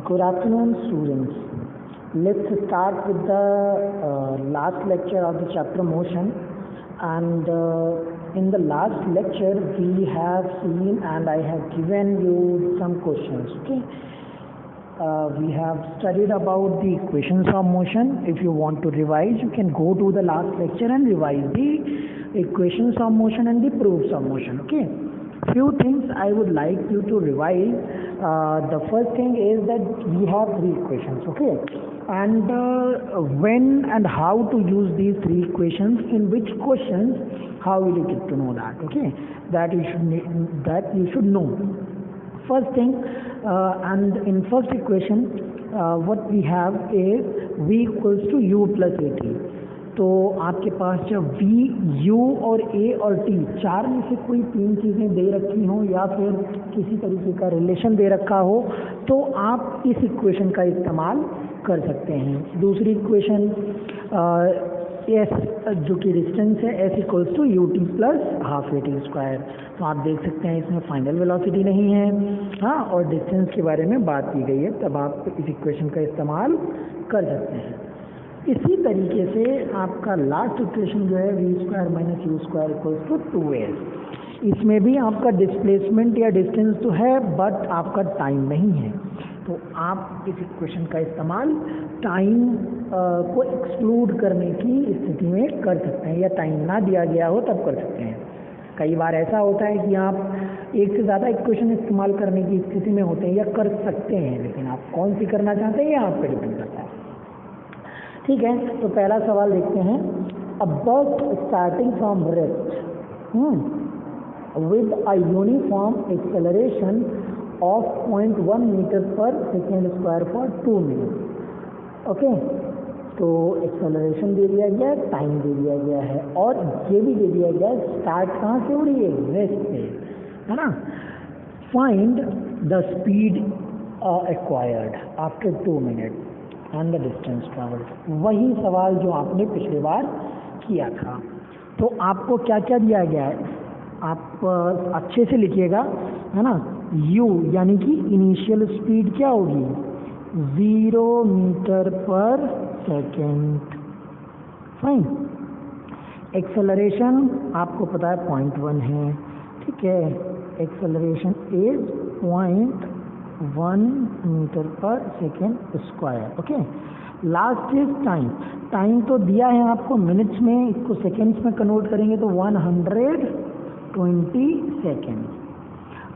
Good afternoon, students. Let's start with the last lecture of the chapter motion. And in the last lecture, we have seen and I have given you some questions. Okay. We have studied about the equations of motion. If you want to revise, you can go to the last lecture and revise the equations of motion and the proofs of motion. Okay. Few things I would like you to revise. The first thing is that we have three equations, okay, and when and how to use these three equations, in which questions, how will you get to know that, okay, that you should know. First thing, and in first equation, what we have is v equals to u plus at. तो आपके पास जब v, u और a और t चार में से कोई तीन चीज़ें दे रखी हों या फिर किसी तरीके का रिलेशन दे रखा हो तो आप इस इक्वेशन का इस्तेमाल कर सकते हैं. दूसरी इक्वेशन s जो कि डिस्टेंस है, s equals to u t plus half a t square. तो आप देख सकते हैं इसमें फाइनल वेलोसिटी नहीं है, हाँ, और डिस्टेंस के बारे में बात की गई है, तब आप इस इक्वेशन का इस्तेमाल कर सकते हैं. इसी तरीके से आपका लास्ट इक्वेशन जो है v square minus u square equals to 2s. इसमें भी आपका डिस्प्लेसमेंट या डिस्टेंस तो है बट आपका टाइम नहीं है, तो आप इस इक्वेशन का इस्तेमाल टाइम को एक्सक्लूड करने की स्थिति में कर सकते हैं, या टाइम ना दिया गया हो तब कर सकते हैं. कई बार ऐसा होता है कि आप एक से ज़्यादा इक्वेशन इस्तेमाल करने की स्थिति में होते हैं या कर सकते हैं, लेकिन आप कौन सी करना चाहते हैं यह आप पर डिपेंड करता है. ठीक है, तो पहला सवाल देखते हैं. A bus starting from rest with a uniform acceleration of 0.1 metre per second square for 2 minute. Okay, तो एक्सेलरेशन दे दिया गया है, टाइम दे दिया गया है, और ये भी दे दिया गया है स्टार्ट कहाँ से हो रही है, रेस्ट से, है ना. Find the speed acquired after 2 minute and the distance travelled. वही सवाल जो आपने पिछली बार किया था. तो आपको क्या क्या दिया गया है, आप अच्छे से लिखिएगा, है ना. u यानी कि इनिशियल स्पीड क्या होगी, 0 metre per second. Fine. Acceleration आपको पता है 0.1 है, ठीक है. Acceleration is 0.1 metre per second square. Okay. Last is time. Time तो दिया है आपको मिनट्स में, इसको सेकेंड्स में कन्वर्ट करेंगे तो 120 सेकेंड.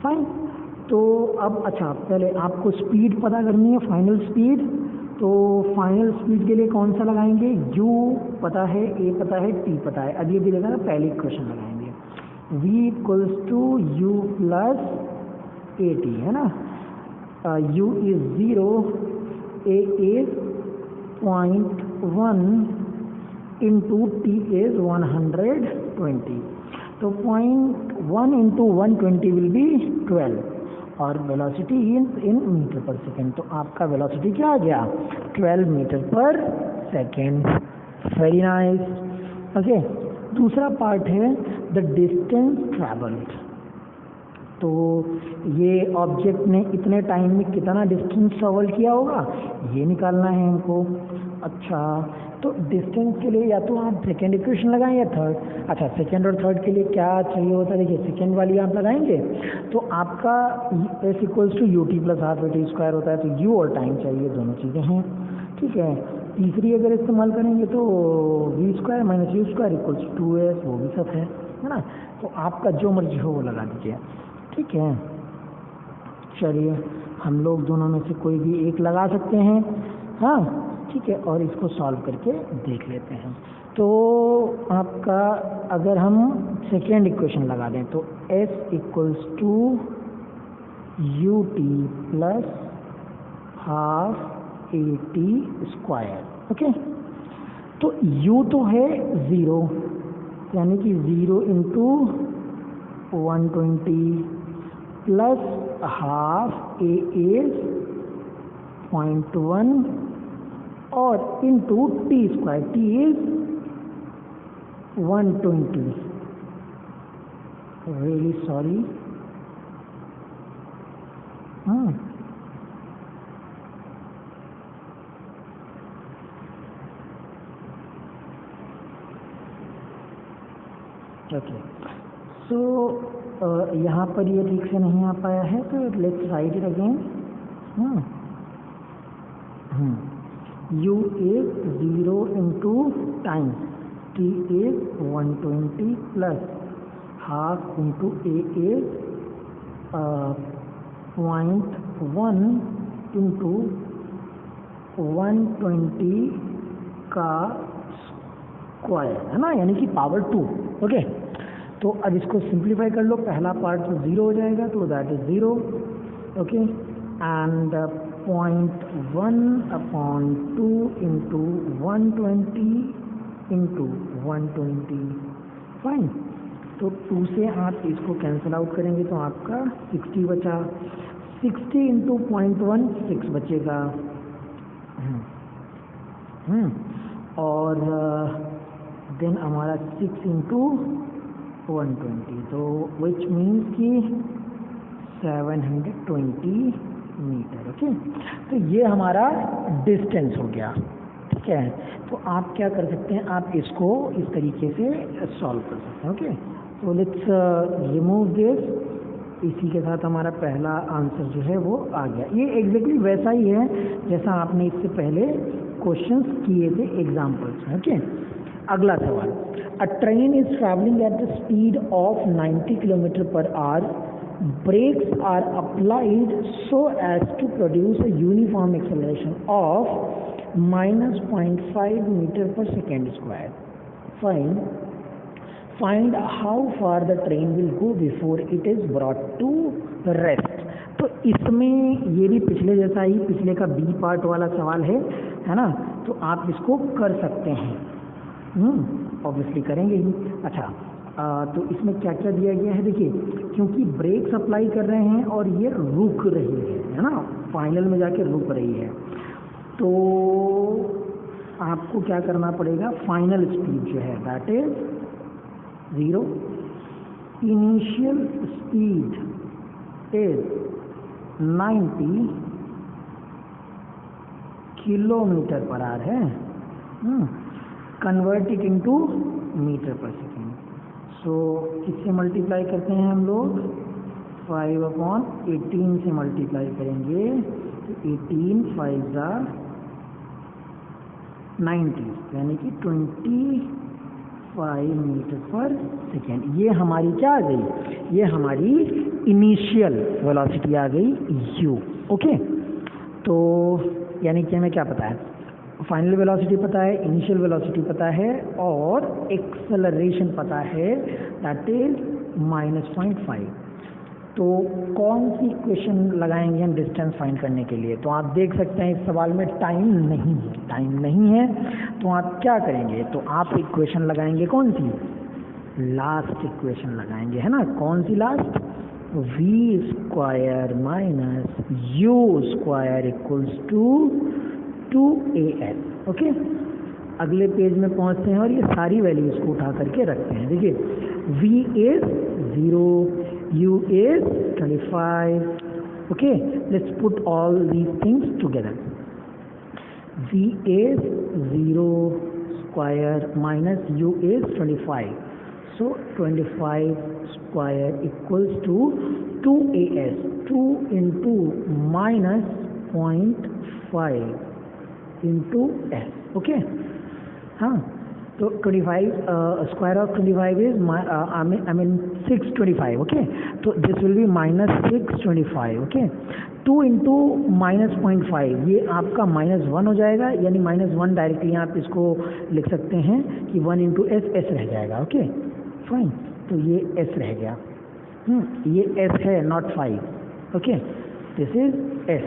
फाइन. तो अब अच्छा, पहले आपको स्पीड पता करनी है, फाइनल स्पीड. तो फाइनल स्पीड के लिए कौन सा लगाएंगे, u पता है, a पता है, t पता है. अब ये भी लगा ना, पहले इक्वेशन लगाएंगे, v equals to u plus a t, है ना. u is 0, a is 0.1 into t is 120. तो 0.1 into 120 will be 12, और velocity in metre per second. तो आपका वेलोसिटी क्या आ गया, 12 metre per second. Very nice. Okay. दूसरा पार्ट है द डिस्टेंस ट्रैवल्ड. तो ये ऑब्जेक्ट ने इतने टाइम में कितना डिस्टेंस ट्रैवल किया होगा, ये निकालना है हमको. अच्छा, तो डिस्टेंस के लिए या तो आप सेकेंड इक्वेशन लगाएं या थर्ड. अच्छा, सेकेंड और थर्ड के लिए क्या चाहिए होता है, देखिए सेकेंड वाली आप लगाएंगे तो आपका s equals to u t plus half a t square होता है, तो u और टाइम चाहिए, दोनों चीज़ें हैं, ठीक है. तीसरी अगर इस्तेमाल करेंगे तो v square minus u square equals to s, वो भी सब है ना. तो आपका जो मर्जी हो वो लगा दीजिए, ठीक है. चलिए, हम लोग दोनों में से कोई भी एक लगा सकते हैं, हाँ, ठीक है, और इसको सॉल्व करके देख लेते हैं. तो आपका अगर हम सेकेंड इक्वेशन लगा दें तो s equals to u t plus half a t square. Okay. तो u तो है 0, यानी कि 0 into 120 plus half a is 0.1 और into t square, t is 120. Really sorry. Okay, so यहाँ पर ये ठीक से नहीं आ पाया है, तो let's write it again. u is 0 into time, t is 120 plus half into a is 0.1 into 120 का स्क्वायर, है ना, यानी कि पावर 2। ओके, तो अब इसको सिंप्लीफाई कर लो, पहला पार्ट तो 0 हो जाएगा, तो that is 0। Okay, and 0.1/2 into 120 into 120, fine. तो 2 से आप इसको कैंसिल आउट करेंगे तो आपका 60 बचा, 60 इंटू 0.1 6 बचेगा। और देन हमारा 6 इंटू 120, तो विच मीन्स कि 720 मीटर। ओके, तो ये हमारा डिस्टेंस हो गया। ठीक है, तो आप क्या कर सकते हैं, आप इसको इस तरीके से सॉल्व कर सकते हैं। ओके, तो लेट्स रिमूव दिस। इसी के साथ हमारा पहला आंसर जो है वो आ गया। ये एग्जैक्टली वैसा ही है जैसा आपने इससे पहले क्वेश्चंस किए थे एग्जाम्पल्स में। ओके, अगला सवाल, अ train is travelling at the speed of 90 kilometre per hour, brakes are applied so as to produce a uniform acceleration of -0.5 meter per second square. Find how far the train will go before it is brought to rest. तो इसमें ये भी पिछले जैसा ही, पिछले का B part वाला सवाल है ना, तो आप इसको कर सकते हैं, ऑब्वियसली करेंगे ही। अच्छा, तो इसमें क्या क्या दिया गया है, देखिए, क्योंकि ब्रेक्स अप्लाई कर रहे हैं और ये रुक रही है ना, फाइनल में जाके रुक रही है, तो आपको क्या करना पड़ेगा, फाइनल स्पीड जो है that is 0, initial speed is 90 kilometre per hour है, convert it into metre per second. सो किससे मल्टीप्लाई करते हैं हम लोग, 5/18 से मल्टीप्लाई करेंगे, तो 18 5 90, यानी कि 25 मीटर पर सेकेंड। ये हमारी क्या आ गई, ये हमारी इनिशियल वेलोसिटी आ गई u। ओके, तो यानी कि हमें क्या पता है, फाइनल वेलोसिटी पता है, इनिशियल वेलोसिटी पता है, और एक्सेलरेशन पता है, दैट इज -0.5। तो कौन सी इक्वेशन लगाएंगे हम डिस्टेंस फाइंड करने के लिए, तो आप देख सकते हैं इस सवाल में टाइम नहीं है, तो आप क्या करेंगे, तो आप इक्वेशन लगाएंगे कौन सी, लास्ट इक्वेशन लगाएंगे, है ना, कौन सी last, v² - u² = 2as। Okay, अगले पेज में पहुंचते हैं और ये सारी वैल्यूज को उठा करके रखते हैं। देखिए, v is 0, u is 25। Okay, let's put all these things together. v is 0² - u is 25, so 25² = 2as, 2 into -0.5 into s। Okay, हाँ, तो 25 square of 25 is 625। ओके, तो this will be -625। Okay, 2 into -0.5, ये आपका -1 हो जाएगा, यानी -1 डायरेक्टली आप इसको लिख सकते हैं कि 1 into s रह जाएगा। ओके, फाइन, तो ये s रह गया, ये s है, not 5। Okay, this is s।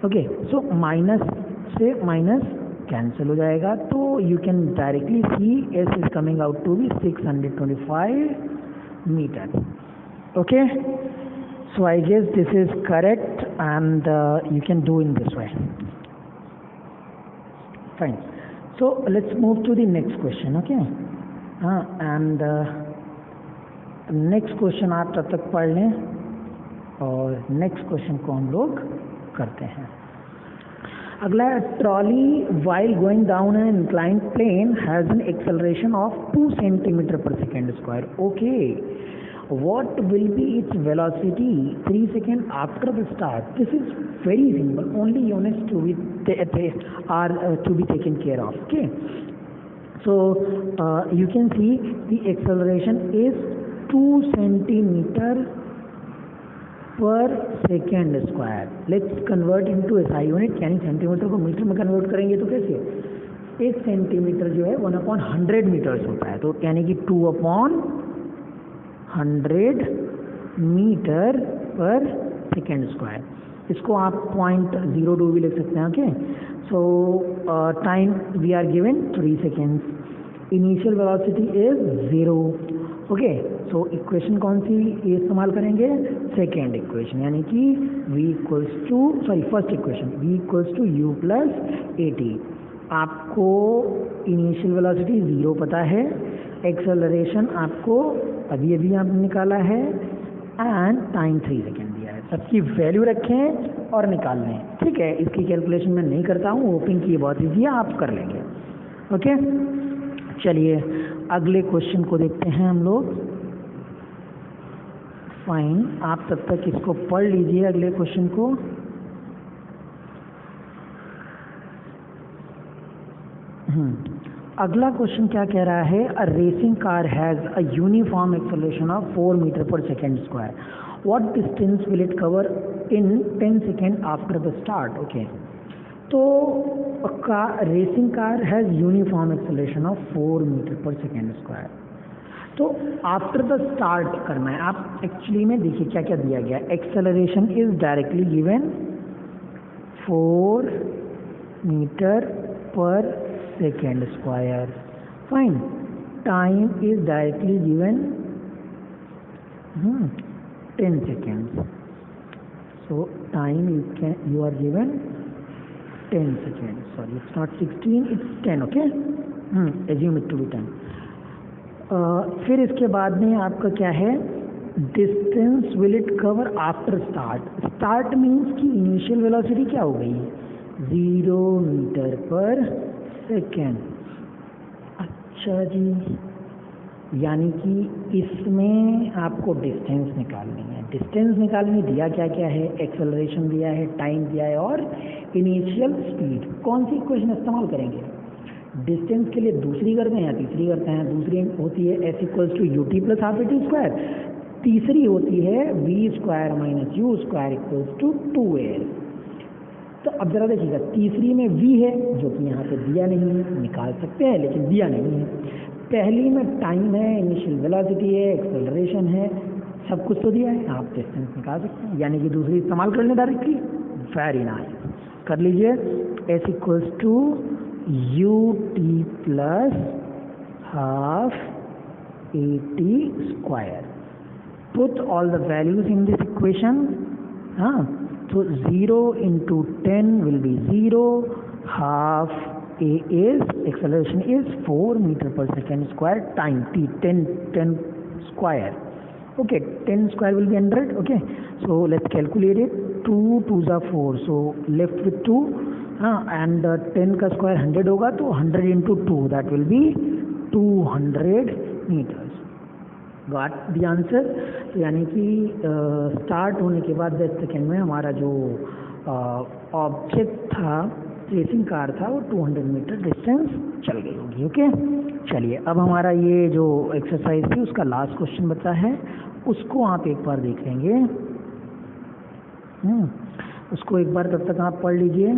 Okay, so minus से माइनस कैंसिल हो जाएगा, तो you can directly see s is coming out to be 625 meter. Okay, so I guess this is correct and you can do in this way, fine. So let's move to the next question. Okay, हाँ, and next question आप तब तक पढ़ लें और next question को हम लोग करते हैं। अगला, trolley while going down an inclined plane has an acceleration of 2 centimetre per second square. Okay, what will be its velocity 3 seconds after the start? This is very simple, only units to be to be taken care of. Okay, so you can see the acceleration is 2 centimeter per second square. Let's convert into SI unit, यानी centimetre को metre में convert करेंगे तो कैसे? 1 centimetre जो है 1/100 metres होता है, तो यानी कि 2/100 मीटर पर सेकेंड स्क्वायर. इसको आप 0.02 भी लिख सकते हैं. Okay, so time we are given 3 seconds. Initial velocity is 0. Okay, so equation कौन सी ये इस्तेमाल करेंगे? सेकेंड इक्वेशन, यानी कि first equation v equals to u plus at. आपको इनिशियल वेलोसिटी 0 पता है, एक्सेलरेशन आपको अभी अभी आपने निकाला है, एंड टाइम 3 सेकेंड दिया है. सबकी वैल्यू रखें और निकाल लें. ठीक है, इसकी कैलकुलेशन मैं नहीं करता हूँ, होपिंग की ये बहुत ईजी है, आप कर लेंगे. ओके, चलिए अगले क्वेश्चन को देखते हैं हम लोग. फाइन, आप तब तक इसको पढ़ लीजिए अगले क्वेश्चन को. अगला क्वेश्चन क्या कह रहा है? A racing car has a uniform acceleration of 4 metre per second square. What distance will it cover in 10 second after the start? Okay, तो racing car has uniform acceleration of 4 metre per second square. तो after the start करना है. आप actually में देखिए क्या क्या दिया गया. Acceleration is directly given 4 metre per second square. Fine. Time is directly given 10 seconds. So time you are given 10 seconds. Sorry, it's not 16, it's 10. Okay. Assume it to be 10. फिर इसके बाद में आपका क्या है? Distance will it cover after start. Start means कि initial velocity क्या हो गई? 0 मीटर पर सेकेंड. अच्छा जी, यानी कि इसमें आपको डिस्टेंस निकालनी है. डिस्टेंस निकालनी, दिया क्या क्या है? एक्सेलरेशन दिया है, टाइम दिया है और इनिशियल स्पीड. कौन सी इक्वेशन इस्तेमाल करेंगे? डिस्टेंस के लिए दूसरी करते हैं या तीसरी करते हैं? दूसरी होती है s equals to ut plus half at square. तीसरी होती है v square minus u square equals to 2as. तो अब जरा देखिएगा, तीसरी में v है जो कि यहाँ पे दिया नहीं है, निकाल सकते हैं लेकिन दिया नहीं है. पहली में टाइम है, इनिशियल वेलोसिटी है, एक्सेलरेशन है, सब कुछ तो दिया है, आप डिस्टेंस निकाल सकते हैं. यानी कि दूसरी इस्तेमाल कर लें डायरेक्टली. वेरी नाइस, कर लीजिए. s equals to ut plus half at square. Put all the values in this equation. हाँ, so 0 into 10 will be 0. Half a is, acceleration is 4 meter per second square, time t 10 square. Okay, 10 square will be 100. Okay, so let's calculate it. 2 2s are 4, so left with 2. And 10 का square 100 होगा, तो 100 into 2, that will be 200 meters. Got the answer. तो यानी कि start होने के बाद 10 second में हमारा जो ऑब्जेक्ट था, रेसिंग कार था, वो 200 मीटर डिस्टेंस चल गई होगी. ओके, चलिए अब हमारा ये जो एक्सरसाइज थी उसका लास्ट क्वेश्चन बचा है, उसको आप एक बार देख लेंगे. उसको एक बार तब तक आप पढ़ लीजिए.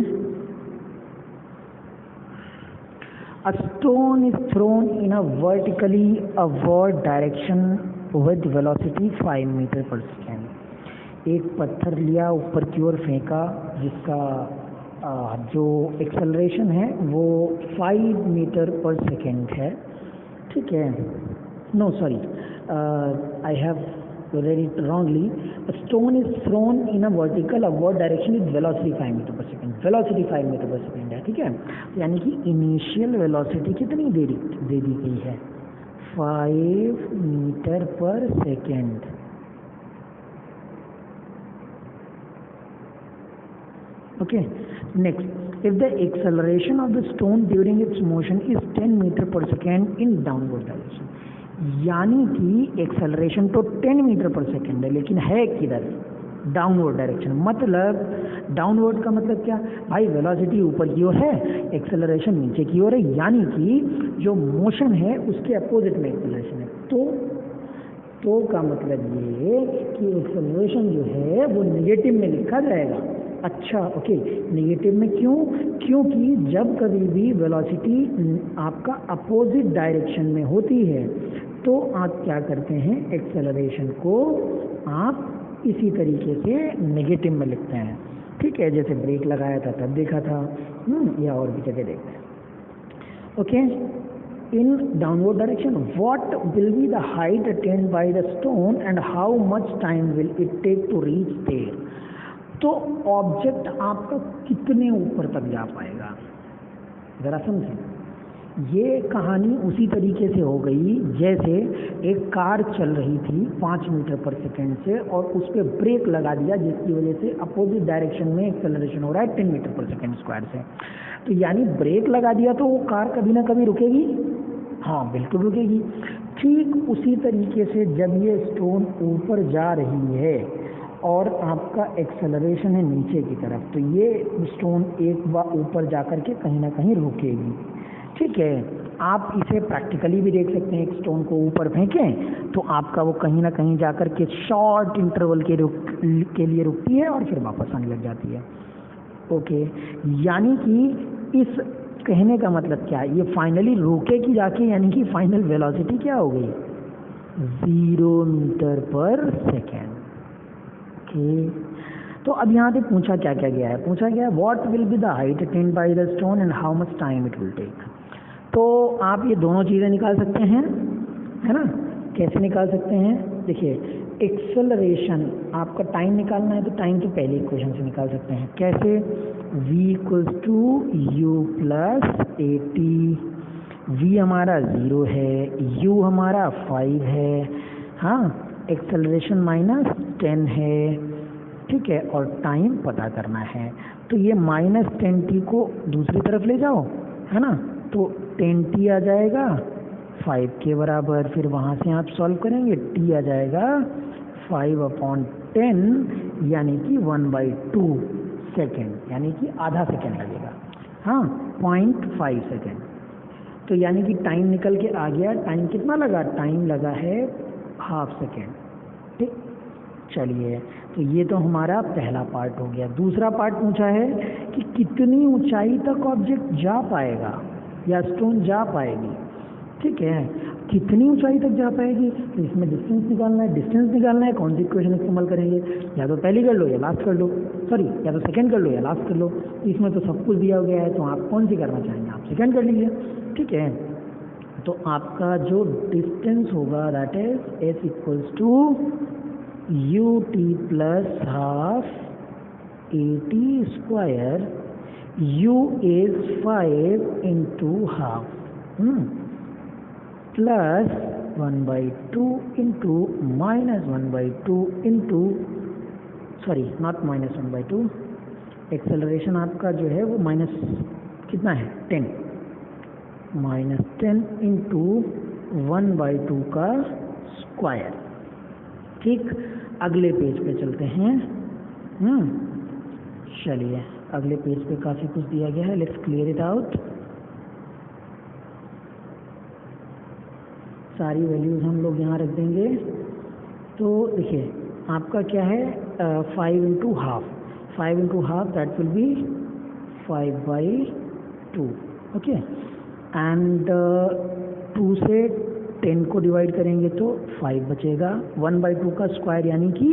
A stone is thrown in a vertically upward direction with velocity 5 meter per second. एक पत्थर लिया, ऊपर की ओर फेंका, जिसका जो एक्सेलरेशन है वो 5 मीटर पर सेकेंड है. ठीक है, no sorry, I have read it wrongly. A stone is thrown in a vertical upward direction with velocity 5 meter per second. Velocity 5 meter per second है. ठीक है, यानी कि इनिशियल वेलोसिटी कितनी दे दी गई है? 5 meter per second. Okay, next, if the acceleration of the stone during its motion is 10 meter per second in downward direction, यानी कि एक्सेलरेशन तो 10 मीटर पर सेकेंड है, लेकिन है किधर, डाउनवर्ड डायरेक्शन। मतलब डाउनवर्ड का मतलब क्या भाई, वेलोसिटी ऊपर की ओर है, एक्सेलरेशन नीचे की ओर है, यानी कि जो मोशन है उसके अपोजिट में एक्सेलरेशन है। तो का मतलब ये कि एक्सेलरेशन जो है वो नेगेटिव में लिखा जाएगा। अच्छा ओके, नेगेटिव में क्यों? क्योंकि जब कभी भी वेलोसिटी आपका अपोजिट डायरेक्शन में होती है तो आप क्या करते हैं, एक्सेलरेशन को आप इसी तरीके से नेगेटिव में लिखते हैं। ठीक है, जैसे ब्रेक लगाया था तब देखा था, या और भी जगह देखते हैं। Okay, in downward direction, what will be the height attained by the stone and how much time will it take to reach there? तो ऑब्जेक्ट आपका कितने ऊपर तक जा पाएगा, जरा समझें। ये कहानी उसी तरीके से हो गई जैसे एक कार चल रही थी 5 मीटर पर सेकेंड से और उस पर ब्रेक लगा दिया, जिसकी वजह से अपोजिट डायरेक्शन में एक्सेलरेशन हो रहा है 10 मीटर पर सेकेंड स्क्वायर से। तो यानी ब्रेक लगा दिया तो वो कार कभी ना कभी रुकेगी, हाँ बिल्कुल रुकेगी। ठीक उसी तरीके से जब ये स्टोन ऊपर जा रही है और आपका एक्सेलरेशन है नीचे की तरफ, तो ये स्टोन एक बार ऊपर जा कर के कहीं ना कहीं रुकेगी। ठीक है, आप इसे प्रैक्टिकली भी देख सकते हैं, एक स्टोन को ऊपर फेंकें तो आपका वो कहीं ना कहीं जा कर के शॉर्ट इंटरवल के लिए रुकती है और फिर वापस आने लग जाती है। ओके, यानी कि इस कहने का मतलब क्या है, ये फाइनली रुकेगी जाके, यानी कि फाइनल वेलोसिटी क्या हो गई, 0 मीटर पर सेकेंड। ओके, तो अब यहाँ पे पूछा क्या क्या गया है, पूछा गया है what will be the height attend by the stone and how much time it will take. तो आप ये दोनों चीज़ें निकाल सकते हैं, है ना। कैसे निकाल सकते हैं, देखिए एक्सेलरेशन, आपका टाइम निकालना है तो टाइम तो पहले इक्वेशन से निकाल सकते हैं। कैसे, v equals to u plus AT। v हमारा 0 है, u हमारा 5 है, हाँ, एक्सेलरेशन माइनस 10 है, ठीक है, और टाइम पता करना है। तो ये -10t को दूसरी तरफ ले जाओ, है ना, तो 10t आ जाएगा 5 के बराबर। फिर वहाँ से आप सॉल्व करेंगे, t आ जाएगा 5/10, यानी कि 1/2 सेकेंड, यानी कि आधा सेकेंड लगेगा, हाँ 0.5 सेकेंड। तो यानी कि टाइम निकल के आ गया। टाइम कितना लगा, टाइम लगा है ½ सेकेंड। ठीक, चलिए, तो ये तो हमारा पहला पार्ट हो गया। दूसरा पार्ट पूछा है कि कितनी ऊंचाई तक ऑब्जेक्ट जा पाएगा या स्टोन जा पाएगी। ठीक है, कितनी ऊंचाई तक जा पाएगी, तो इसमें डिस्टेंस निकालना है। डिस्टेंस निकालना है, कौन सी इक्वेशन इस्तेमाल करेंगे, या तो पहली कर लो या लास्ट कर लो, सॉरी या तो सेकंड कर लो या लास्ट कर लो। इसमें तो सब कुछ दिया गया है, तो आप कौन सी करना चाहेंगे, आप सेकंड कर लीजिए। ठीक है, तो आपका जो डिस्टेंस होगा that is s equals to ut plus half AT square. u is 5 into half plus 1/2 into -1/2 into, sorry not -1/2, acceleration आपका जो है वो माइनस कितना है 10, -10 इंटू 1/2 का स्क्वायर। ठीक, अगले पेज पे चलते हैं। चलिए, अगले पेज पे काफ़ी कुछ दिया गया है, लेट्स क्लियर इट आउट। सारी वैल्यूज़ हम लोग यहाँ रख देंगे। तो देखिए आपका क्या है, 5 into half, 5 into half that will be 5/2। Okay, and 2 से 10 को डिवाइड करेंगे तो 5 बचेगा, 1/2 का स्क्वायर यानी कि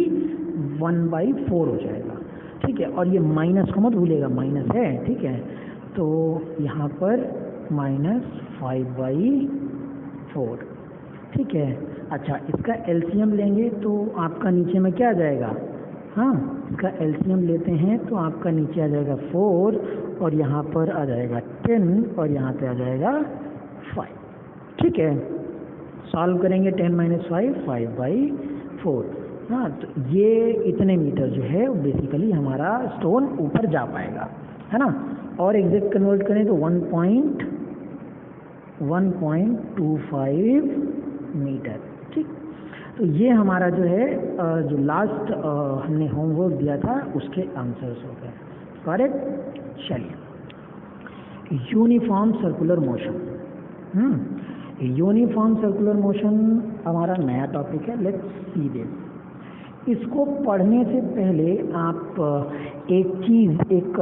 1/4 हो जाएगा। ठीक है, और ये माइनस को मत भूलिएगा, माइनस है, ठीक है, तो यहाँ पर -5/4। ठीक है, अच्छा इसका एलसीएम लेंगे तो आपका नीचे में क्या आ जाएगा, हाँ इसका एलसीएम लेते हैं तो आपका नीचे आ जाएगा 4 और यहाँ पर आ जाएगा 10 और यहाँ पे आ जाएगा 5। ठीक है, सॉल्व करेंगे 10 - 5 5/4। हाँ, तो ये इतने मीटर जो है बेसिकली हमारा स्टोन ऊपर जा पाएगा। है ना, और एग्जैक्ट कन्वर्ट करें तो 1.25 मीटर। ठीक, तो ये हमारा जो है जो लास्ट हमने होमवर्क दिया था उसके आंसर्स हो गए। करेक्ट। चलिए, uniform circular motion. Uniform circular motion हमारा नया टॉपिक है। Let's see this. इसको पढ़ने से पहले आप एक चीज़, एक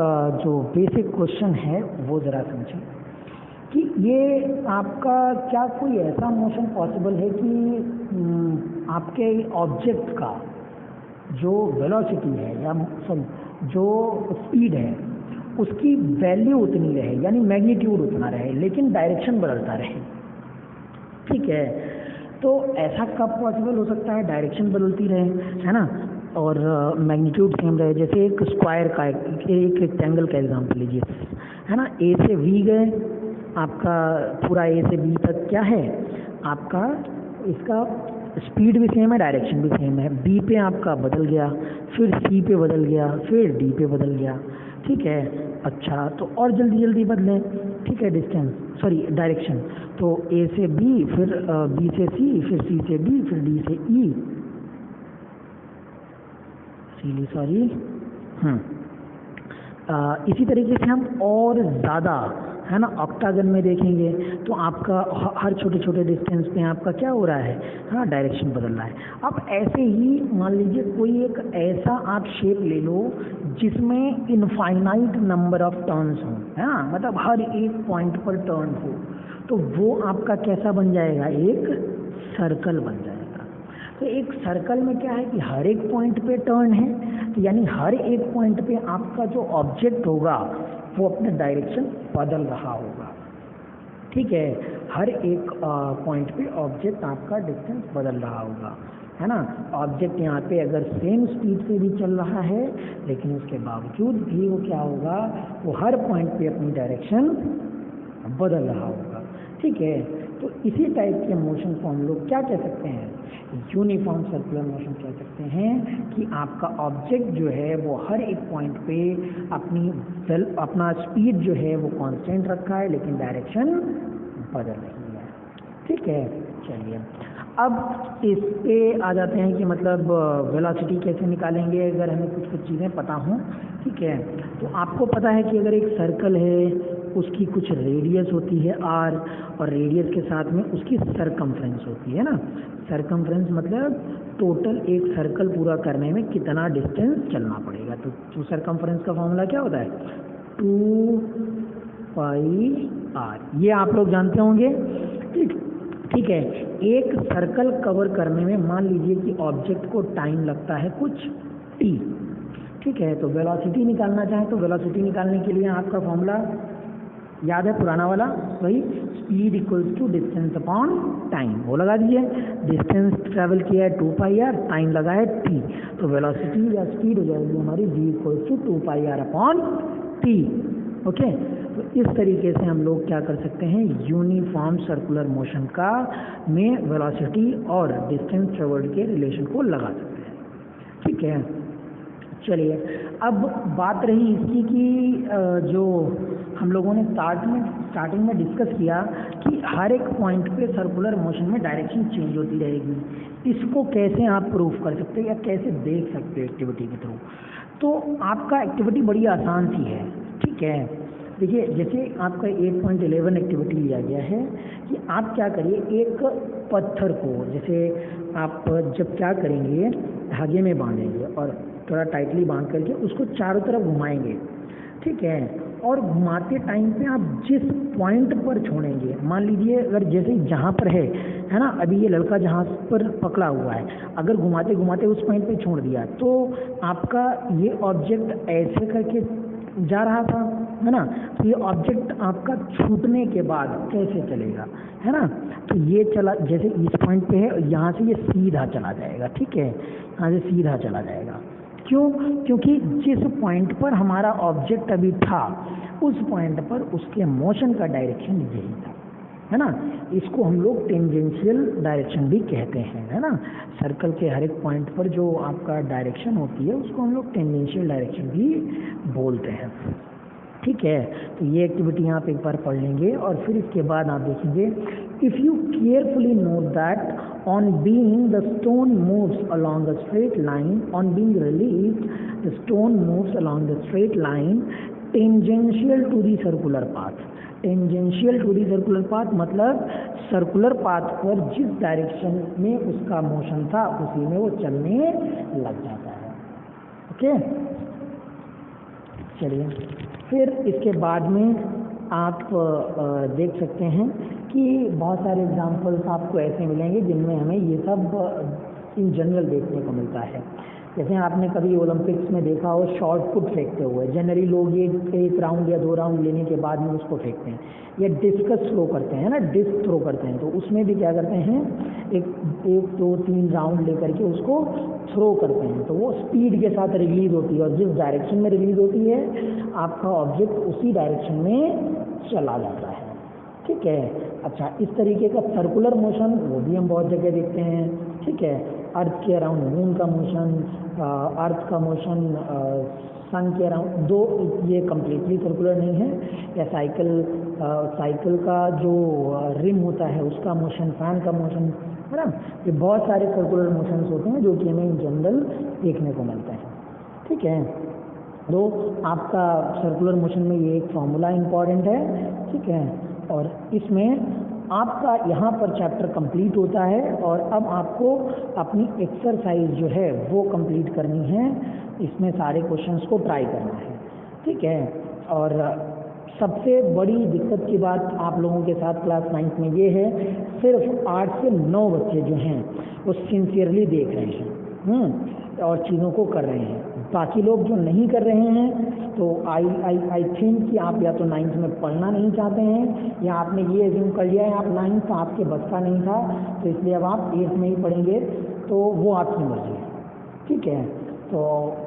जो बेसिक क्वेश्चन है वो ज़रा समझें कि ये आपका क्या कोई ऐसा मोशन पॉसिबल है कि आपके ऑब्जेक्ट का जो वेलोसिटी है या जो स्पीड है उसकी वैल्यू उतनी रहे, यानी मैग्नीट्यूड उतना रहे, लेकिन डायरेक्शन बदलता रहे। ठीक है, तो ऐसा कब पॉसिबल हो सकता है? डायरेक्शन बदलती रहे, है ना, और मैग्नीट्यूड सेम रहे। जैसे एक स्क्वायर का, एक रेक्टेंगल का एग्जांपल लीजिए, है ना, ए से वी गए, आपका पूरा ए से बी तक क्या है आपका, इसका स्पीड भी सेम है, डायरेक्शन भी सेम है। बी पे आपका बदल गया, फिर सी पे बदल गया, फिर डी पे बदल गया। ठीक है, अच्छा, तो और जल्दी जल्दी बदलें। ठीक है, डिस्टेंस, सॉरी डायरेक्शन, तो ए से बी, फिर बी से सी, फिर सी से डी, फिर डी से ई, सॉरी। इसी तरीके से हम और ज़्यादा, है ना, ऑक्टागन में देखेंगे तो आपका हर छोटे छोटे डिस्टेंस पे आपका क्या हो रहा है, हाँ, डायरेक्शन बदल रहा है। अब ऐसे ही मान लीजिए कोई एक ऐसा आप शेप ले लो जिसमें इनफाइनाइट नंबर ऑफ टर्न्स हों, है ना, मतलब हर एक पॉइंट पर टर्न हो, तो वो आपका कैसा बन जाएगा, एक सर्कल बन जाएगा। तो एक सर्कल में क्या है कि हर एक पॉइंट पे टर्न है, तो यानी हर एक पॉइंट पे आपका जो ऑब्जेक्ट होगा वो अपने डायरेक्शन बदल रहा होगा। ठीक है, हर एक पॉइंट पे ऑब्जेक्ट आपका डिस्टेंस बदल रहा होगा, है ना। ऑब्जेक्ट यहाँ पे अगर सेम स्पीड से भी चल रहा है, लेकिन उसके बावजूद भी वो क्या होगा, वो हर पॉइंट पे अपनी डायरेक्शन बदल रहा होगा। ठीक है, तो इसी टाइप के मोशन को हम लोग क्या कह सकते हैं, यूनिफॉर्म सर्कुलर मोशन कह सकते हैं कि आपका ऑब्जेक्ट जो है वो हर एक पॉइंट पे अपना स्पीड जो है वो कांस्टेंट रखा है, लेकिन डायरेक्शन बदल रही है। ठीक है, चलिए अब इस पे आ जाते हैं कि मतलब वेलोसिटी कैसे निकालेंगे, अगर हमें कुछ कुछ चीज़ें पता हों। ठीक है, तो आपको पता है कि अगर एक सर्कल है उसकी कुछ रेडियस होती है r, और रेडियस के साथ में उसकी सरकमफ्रेंस होती है ना। सरकमफ्रेंस मतलब टोटल एक सर्कल पूरा करने में कितना डिस्टेंस चलना पड़ेगा। तो सरकमफ्रेंस का फॉर्मूला क्या होता है, 2πr, ये आप लोग जानते होंगे। ठीक है, एक सर्कल कवर करने में मान लीजिए कि ऑब्जेक्ट को टाइम लगता है कुछ t। ठीक है, तो वेलोसिटी निकालना चाहें तो वेलोसिटी निकालने के लिए आपका फॉर्मूला याद है, पुराना वाला, वही speed equals to distance upon time, वो लगा दीजिए। डिस्टेंस ट्रेवल किया है 2πr, टाइम लगा है t, तो वेलोसिटी या स्पीड हो जाएगी हमारी v equals to 2πr upon t। Okay, तो इस तरीके से हम लोग क्या कर सकते हैं, यूनिफॉर्म सर्कुलर मोशन का में वेलोसिटी और डिस्टेंस ट्रेवल्ड के रिलेशन को लगा सकते हैं। ठीक है, चलिए अब बात रही इसकी कि जो हम लोगों ने स्टार्टिंग में डिस्कस किया कि हर एक पॉइंट पे सर्कुलर मोशन में डायरेक्शन चेंज होती रहेगी। इसको कैसे आप प्रूफ कर सकते हैं या कैसे देख सकते हैं एक्टिविटी के थ्रू। तो आपका एक्टिविटी बड़ी आसान सी है। ठीक है, देखिए जैसे आपका 8.11 एक्टिविटी लिया गया है कि आप क्या करिए, एक पत्थर को जैसे आप जब क्या करेंगे, धागे में बांधेंगे और थोड़ा टाइटली बांध करके उसको चारों तरफ घुमाएंगे। ठीक है, और घुमाते टाइम पे आप जिस पॉइंट पर छोड़ेंगे, मान लीजिए अगर जैसे जहाँ पर है ना, अभी ये लड़का जहाँ पर पकड़ा हुआ है, अगर घुमाते घुमाते उस पॉइंट पे छोड़ दिया तो आपका ये ऑब्जेक्ट ऐसे करके जा रहा था, है ना, तो ये ऑब्जेक्ट आपका छूटने के बाद कैसे चलेगा, है ना, तो ये चला जैसे इस पॉइंट पे है, यहाँ से ये सीधा चला जाएगा। ठीक है, यहाँ से सीधा चला जाएगा। क्यों? क्योंकि जिस पॉइंट पर हमारा ऑब्जेक्ट अभी था उस पॉइंट पर उसके मोशन का डायरेक्शन यही था, है ना। इसको हम लोग टेंजेंशियल डायरेक्शन भी कहते हैं, है ना। सर्कल के हर एक पॉइंट पर जो आपका डायरेक्शन होती है उसको हम लोग टेंजेंशियल डायरेक्शन भी बोलते हैं। ठीक है, तो ये एक्टिविटी आप एक बार पढ़ लेंगे और फिर इसके बाद आप देखेंगे if you carefully note that on being the stone moves along the straight line, on being released the stone moves along the straight line tangential to the circular path. Tangential to the circular path मतलब circular path पर जिस direction में उसका motion था उसी में वो चलने लग जाता है। ओके, चलिए फिर इसके बाद में आप देख सकते हैं कि बहुत सारे एग्जाम्पल्स आपको ऐसे मिलेंगे जिनमें हमें ये सब इन जनरल देखने को मिलता है। जैसे आपने कभी ओलंपिक्स में देखा हो शॉर्ट पुट फेंकते हुए, जनरली लोग ये एक राउंड या 2 राउंड लेने के बाद में उसको फेंकते हैं, या डिस्कस थ्रो करते हैं ना, डिस्क थ्रो करते हैं, तो उसमें भी क्या करते हैं एक 2 3 राउंड लेकर के उसको थ्रो करते हैं, तो वो स्पीड के साथ रिलीज होती है और जिस डायरेक्शन में रिलीज होती है आपका ऑब्जेक्ट उसी डायरेक्शन में चला जाता है। ठीक है, अच्छा इस तरीके का सर्कुलर मोशन वो भी हम बहुत जगह देखते हैं। ठीक है, अर्थ के अराउंड मून का मोशन, अर्थ का मोशन सन के अराउंड, दो ये कम्प्लीटली सर्कुलर नहीं है, या साइकिल का जो रिम होता है उसका मोशन, फैन का मोशन, है ना, ये बहुत सारे सर्कुलर मोशंस होते हैं जो कि हमें इन जनरल देखने को मिलते हैं। ठीक है, तो आपका सर्कुलर मोशन में ये एक फॉर्मूला इम्पॉर्टेंट है। ठीक है, और इसमें आपका यहाँ पर चैप्टर कंप्लीट होता है और अब आपको अपनी एक्सरसाइज जो है वो कंप्लीट करनी है, इसमें सारे क्वेश्चंस को ट्राई करना है। ठीक है, और सबसे बड़ी दिक्कत की बात आप लोगों के साथ क्लास 9th में ये है, सिर्फ 8 से 9 बच्चे जो हैं वो सिंसियरली देख रहे हैं और चीज़ों को कर रहे हैं। बाकी लोग जो नहीं कर रहे हैं तो आई थिंक कि आप या तो 9th में पढ़ना नहीं चाहते हैं या आपने ये एज्यूम कर लिया है आप 9th आपके बस का नहीं था, तो इसलिए अब आप 8th में ही पढ़ेंगे, तो वो आपकी मर्जी है। ठीक है, तो